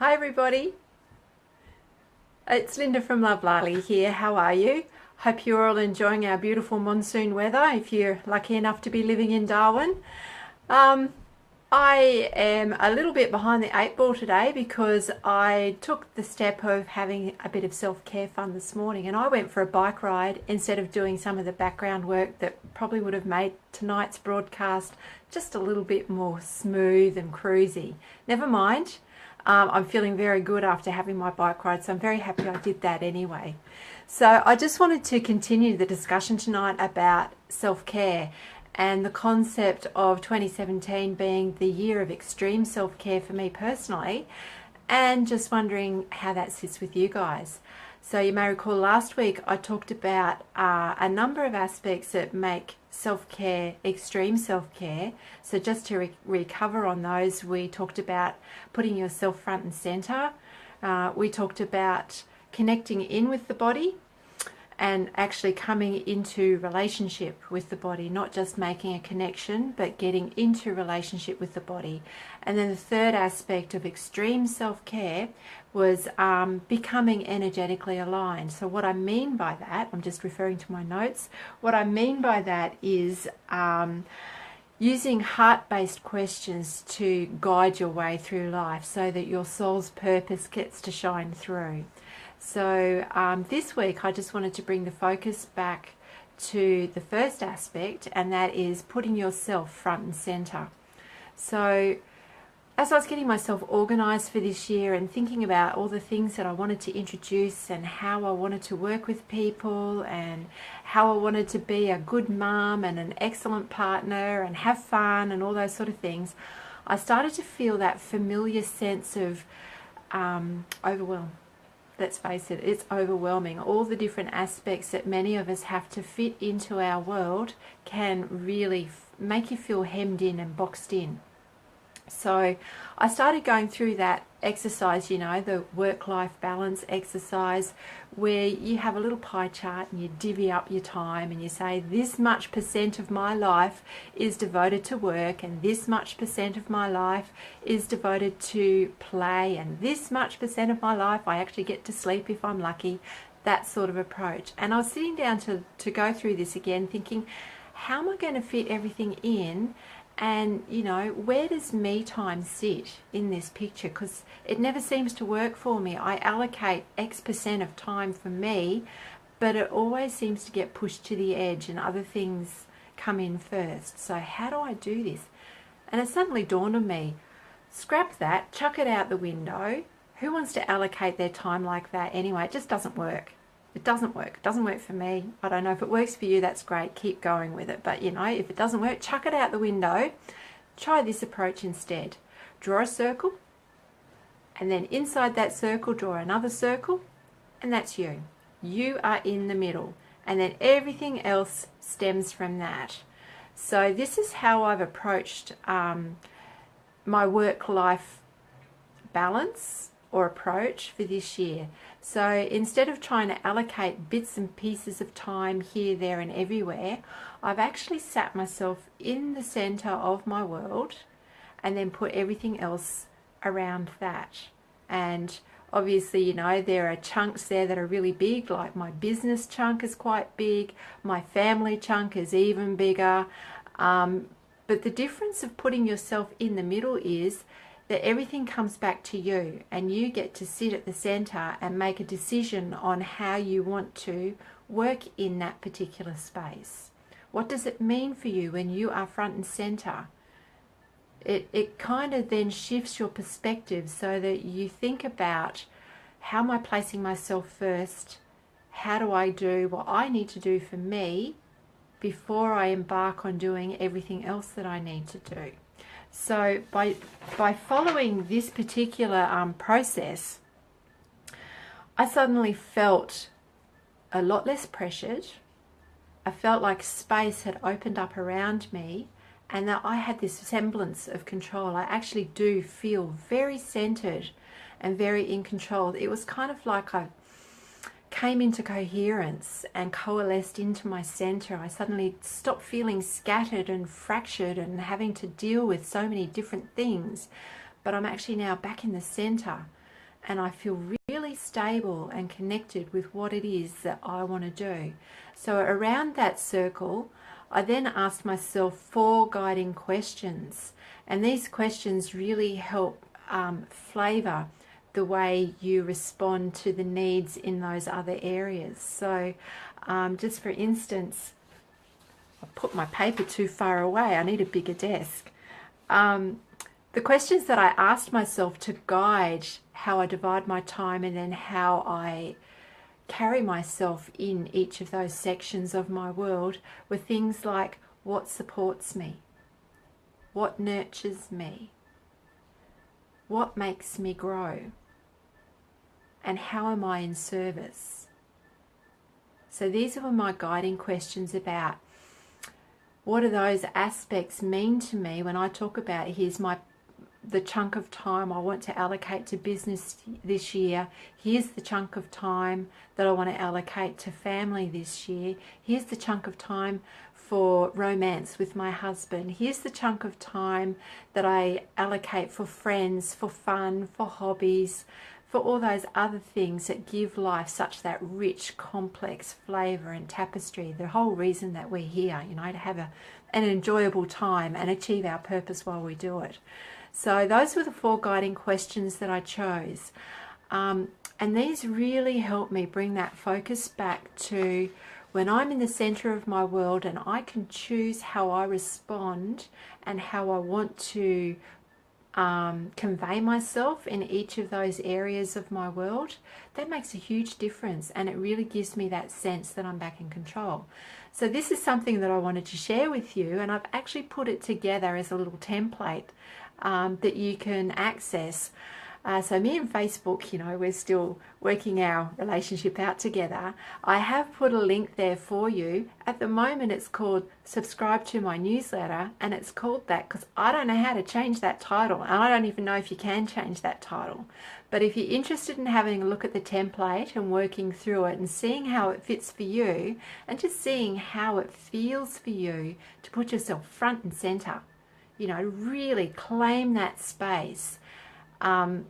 Hi everybody, it's Linda from Love Lali here. How are you? Hope you're all enjoying our beautiful monsoon weather if you're lucky enough to be living in Darwin. I am a little bit behind the eight ball today because I took the step of having a bit of self-care fun this morning and I went for a bike ride instead of doing some of the background work that probably would have made tonight's broadcast just a little bit more smooth and cruisy. Never mind. I'm feeling very good after having my bike ride, so I'm very happy I did that anyway. So I just wanted to continue the discussion tonight about self-care and the concept of 2017 being the year of extreme self-care for me personally, and just wondering how that sits with you guys. So you may recall last week I talked about a number of aspects that make self-care extreme self-care. So just to recover on those, we talked about putting yourself front and center. We talked about connecting in with the body and actually coming into relationship with the body, not just making a connection, but getting into relationship with the body. And then the third aspect of extreme self-care was becoming energetically aligned. So what I mean by that, I'm just referring to my notes, what I mean by that is using heart-based questions to guide your way through life so that your soul's purpose gets to shine through. So this week I just wanted to bring the focus back to the first aspect, and that is putting yourself front and center. So as I was getting myself organized for this year and thinking about all the things that I wanted to introduce and how I wanted to work with people and how I wanted to be a good mum and an excellent partner and have fun and all those sort of things, I started to feel that familiar sense of overwhelm. Let's face it, it's overwhelming. All the different aspects that many of us have to fit into our world can really make you feel hemmed in and boxed in. So I started going through that exercise, you know, the work-life balance exercise, where you have a little pie chart and you divvy up your time and you say this much % of my life is devoted to work and this much % of my life is devoted to play and this much % of my life I actually get to sleep if I'm lucky, that sort of approach. And I was sitting down to go through this again thinking, how am I going to fit everything in? And, you know, where does me time sit in this picture? Because it never seems to work for me. I allocate X % of time for me, but it always seems to get pushed to the edge and other things come in first. So how do I do this? And it suddenly dawned on me, scrap that, chuck it out the window. Who wants to allocate their time like that anyway? It just doesn't work. It doesn't work. It doesn't work for me. I don't know if it works for you, that's great. Keep going with it. But, you know, if it doesn't work, chuck it out the window. Try this approach instead. Draw a circle, and then inside that circle, draw another circle, and that's you. You are in the middle, and then everything else stems from that. So this is how I've approached my work-life balance or approach for this year. So instead of trying to allocate bits and pieces of time here, there and everywhere, I've actually sat myself in the center of my world and then put everything else around that. And obviously, you know, there are chunks there that are really big, like my business chunk is quite big, my family chunk is even bigger. But the difference of putting yourself in the middle is that everything comes back to you and you get to sit at the center and make a decision on how you want to work in that particular space. What does it mean for you when you are front and center? It kind of then shifts your perspective so that you think about, how am I placing myself first? How do I do what I need to do for me before I embark on doing everything else that I need to do? So by following this particular process, I suddenly felt a lot less pressured. I felt like space had opened up around me and that I had this semblance of control. I actually do feel very centered and very in control. It was kind of like I came into coherence and coalesced into my center. I suddenly stopped feeling scattered and fractured and having to deal with so many different things, but I'm actually now back in the center. and I feel really stable and connected with what it is that I want to do. So around that circle, I then asked myself 4 guiding questions, and these questions really help flavour the way you respond to the needs in those other areas. So just for instance, I put my paper too far away, I need a bigger desk. The questions that I asked myself to guide how I divide my time and then how I carry myself in each of those sections of my world were things like, what supports me? What nurtures me? What makes me grow? And how am I in service? So these were my guiding questions about what do those aspects mean to me when I talk about here's the chunk of time I want to allocate to business this year. Here's the chunk of time that I want to allocate to family this year. Here's the chunk of time for romance with my husband. Here's the chunk of time that I allocate for friends, for fun, for hobbies, for all those other things that give life such that rich, complex flavour and tapestry. The whole reason that we're here, to have an enjoyable time and achieve our purpose while we do it. So those were the 4 guiding questions that I chose. And these really help me bring that focus back to when I'm in the center of my world and I can choose how I respond and how I want to convey myself in each of those areas of my world. That makes a huge difference, and it really gives me that sense that I'm back in control. So this is something that I wanted to share with you, and I've actually put it together as a little template that you can access. So me and Facebook, we're still working our relationship out together. I have put a link there for you. At the moment it's called Subscribe to My Newsletter, and it's called that because I don't know how to change that title, and I don't even know if you can change that title. But if you're interested in having a look at the template and working through it and seeing how it fits for you and just seeing how it feels for you to put yourself front and center, really claim that space. And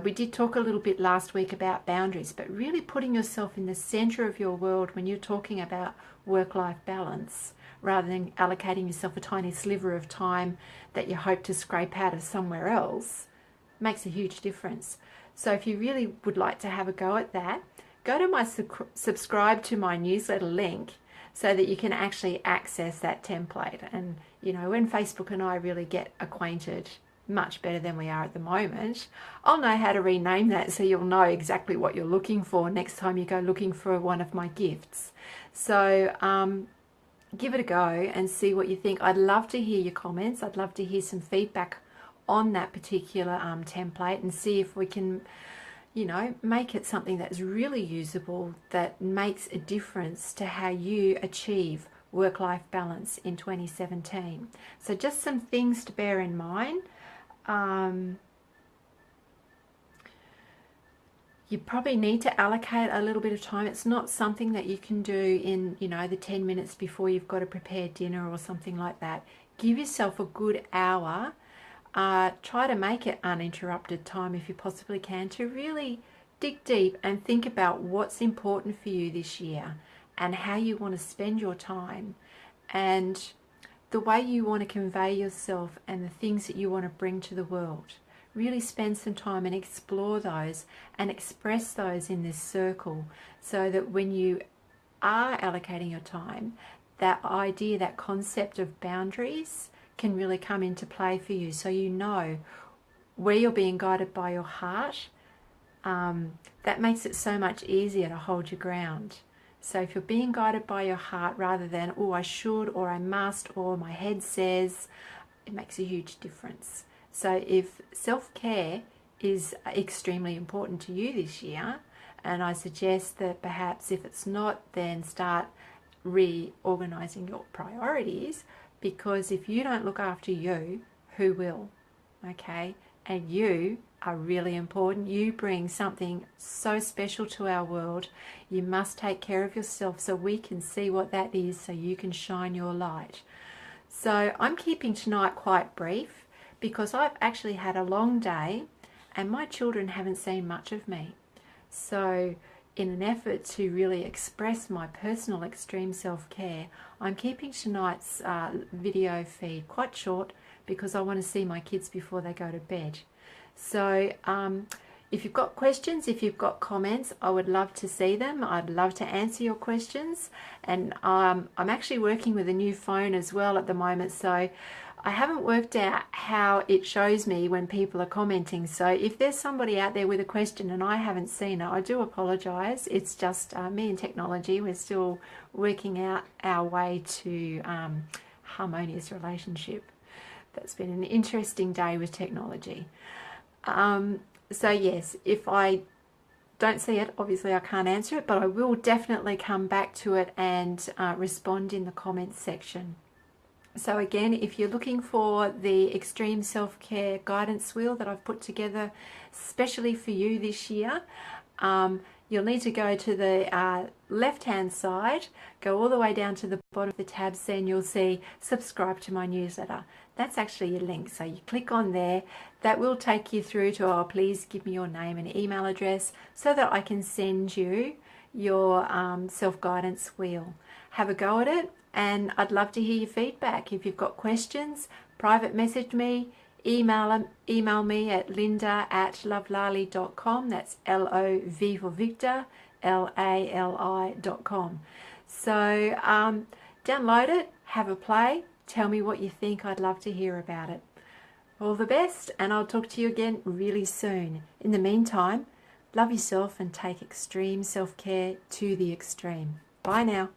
we did talk a little bit last week about boundaries, but really putting yourself in the center of your world when you're talking about work-life balance, rather than allocating yourself a tiny sliver of time that you hope to scrape out of somewhere else, makes a huge difference. So if you really would like to have a go at that, go to my subscribe to my newsletter link so that you can actually access that template. And when Facebook and I really get acquainted much better than we are at the moment, I'll know how to rename that so you'll know exactly what you're looking for next time you go looking for one of my gifts. So give it a go and see what you think. I'd love to hear your comments. I'd love to hear some feedback on that particular template and see if we can make it something that's really usable, that makes a difference to how you achieve work-life balance in 2017. So just some things to bear in mind. You probably need to allocate a little bit of time. It's not something that you can do in the 10 minutes before you've got to prepare dinner or something like that. Give yourself a good hour. Try to make it uninterrupted time if you possibly can, to really dig deep and think about what's important for you this year and how you want to spend your time and the way you want to convey yourself and the things that you want to bring to the world. Really spend some time and explore those and express those in this circle, so that when you are allocating your time, that idea, that concept of boundaries can really come into play for you, so you know where you're being guided by your heart. That makes it so much easier to hold your ground. So if you're being guided by your heart rather than, oh, I should, or I must, or my head says, it makes a huge difference. So if self-care is extremely important to you this year, and I suggest that perhaps if it's not, then start reorganizing your priorities, because if you don't look after you, who will? Okay? And you are really important. You bring something so special to our world. You must take care of yourself so we can see what that is, so you can shine your light. So I'm keeping tonight quite brief because I've actually had a long day and my children haven't seen much of me. So in an effort to really express my personal extreme self-care, I'm keeping tonight's video feed quite short because I want to see my kids before they go to bed. So if you've got questions, if you've got comments, I would love to see them. I'd love to answer your questions. And I'm actually working with a new phone as well at the moment, so I haven't worked out how it shows me when people are commenting. So if there's somebody out there with a question and I haven't seen it, I do apologise. It's just me and technology. We're still working out our way to harmonious relationship. That's been an interesting day with technology. So yes, if I don't see it, obviously I can't answer it, but I will definitely come back to it and respond in the comments section. So again, if you're looking for the Extreme Self-Care Guidance Wheel that I've put together specially for you this year, you'll need to go to the left-hand side, go all the way down to the bottom of the tabs, then you'll see subscribe to my newsletter. That's actually your link, so you click on there. That will take you through to, oh, please give me your name and email address so that I can send you your self-guidance wheel. Have a go at it, and I'd love to hear your feedback. If you've got questions, private message me, email me at linda@lovelali.com. That's LOV for Victor, LALI.com. So download it, have a play, tell me what you think. I'd love to hear about it. All the best, and I'll talk to you again really soon. In the meantime, love yourself and take extreme self-care to the extreme. Bye now.